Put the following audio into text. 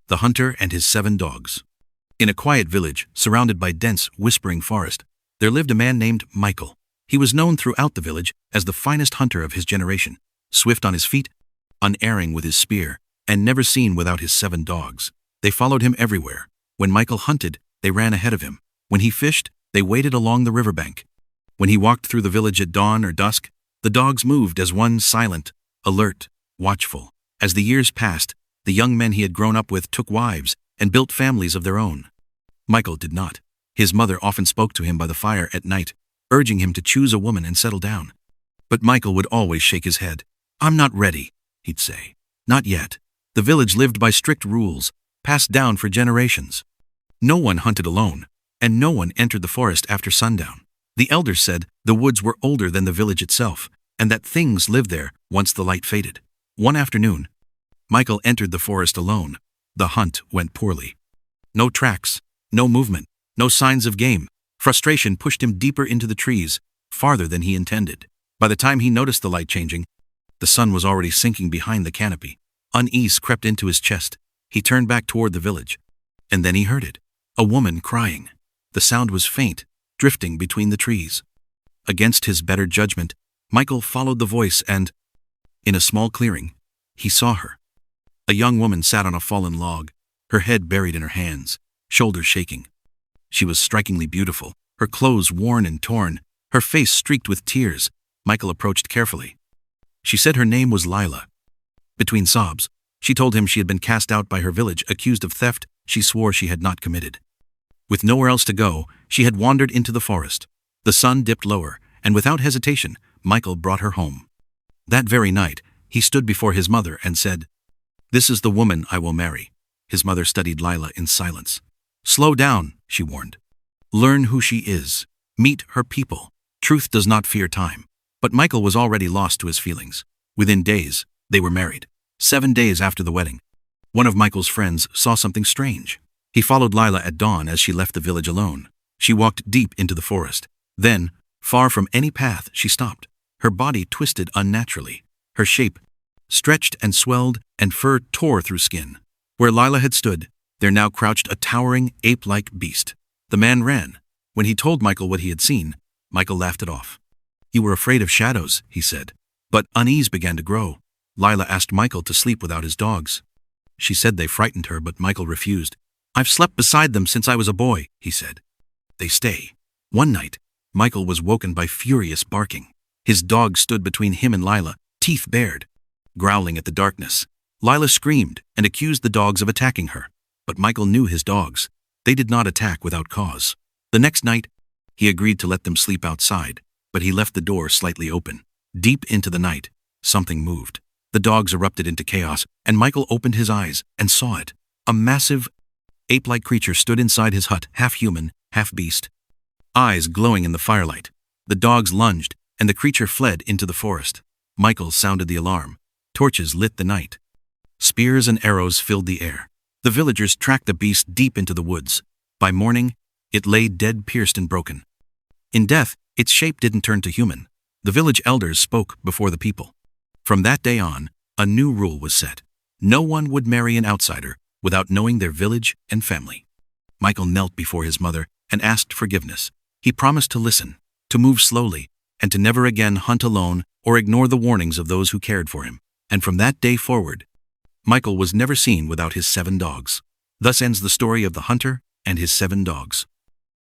The Hunter and His 7 Dogs. In a quiet village, surrounded by dense, whispering forest, there lived a man named Michael. He was known throughout the village as the finest hunter of his generation, swift on his feet, unerring with his spear, and never seen without his 7 dogs. They followed him everywhere. When Michael hunted, they ran ahead of him. When he fished, they waited along the riverbank. When he walked through the village at dawn or dusk, the dogs moved as one, silent, alert, watchful. As the years passed, the young men he had grown up with took wives and built families of their own. Michael did not. His mother often spoke to him by the fire at night, urging him to choose a woman and settle down. But Michael would always shake his head. "I'm not ready," he'd say. "Not yet." The village lived by strict rules, passed down for generations. No one hunted alone, and no one entered the forest after sundown. The elders said the woods were older than the village itself, and that things lived there once the light faded. One afternoon, Michael entered the forest alone. The hunt went poorly. No tracks, no movement, no signs of game. Frustration pushed him deeper into the trees, farther than he intended. By the time he noticed the light changing, the sun was already sinking behind the canopy. Unease crept into his chest. He turned back toward the village. And then he heard it. A woman crying. The sound was faint, drifting between the trees. Against his better judgment, Michael followed the voice and, in a small clearing, he saw her. A young woman sat on a fallen log, her head buried in her hands, shoulders shaking. She was strikingly beautiful, her clothes worn and torn, her face streaked with tears. Michael approached carefully. She said her name was Lila. Between sobs, she told him she had been cast out by her village, accused of theft she swore she had not committed. With nowhere else to go, she had wandered into the forest. The sun dipped lower, and without hesitation, Michael brought her home. That very night, he stood before his mother and said, "This is the woman I will marry." His mother studied Lila in silence. "Slow down," she warned. "Learn who she is. Meet her people. Truth does not fear time." But Michael was already lost to his feelings. Within days, they were married. 7 days after the wedding, one of Michael's friends saw something strange. He followed Lila at dawn as she left the village alone. She walked deep into the forest. Then, far from any path, she stopped. Her body twisted unnaturally. Her shape stretched and swelled, and fur tore through skin. Where Lila had stood, there now crouched a towering, ape-like beast. The man ran. When he told Michael what he had seen, Michael laughed it off. "You were afraid of shadows," he said. But unease began to grow. Lila asked Michael to sleep without his dogs. She said they frightened her, but Michael refused. "I've slept beside them since I was a boy," he said. "They stay." One night, Michael was woken by furious barking. His dog stood between him and Lila, teeth bared. Growling at the darkness, Lila screamed and accused the dogs of attacking her. But Michael knew his dogs. They did not attack without cause. The next night, he agreed to let them sleep outside, but he left the door slightly open. Deep into the night, something moved. The dogs erupted into chaos, and Michael opened his eyes and saw it. A massive, ape-like creature stood inside his hut, half human, half beast. Eyes glowing in the firelight. The dogs lunged, and the creature fled into the forest. Michael sounded the alarm. Torches lit the night. Spears and arrows filled the air. The villagers tracked the beast deep into the woods. By morning, it lay dead, pierced and broken. In death, its shape didn't turn to human. The village elders spoke before the people. From that day on, a new rule was set. No one would marry an outsider without knowing their village and family. Michael knelt before his mother and asked forgiveness. He promised to listen, to move slowly, and to never again hunt alone or ignore the warnings of those who cared for him. And from that day forward, Michael was never seen without his 7 dogs. Thus ends the story of the hunter and his 7 dogs.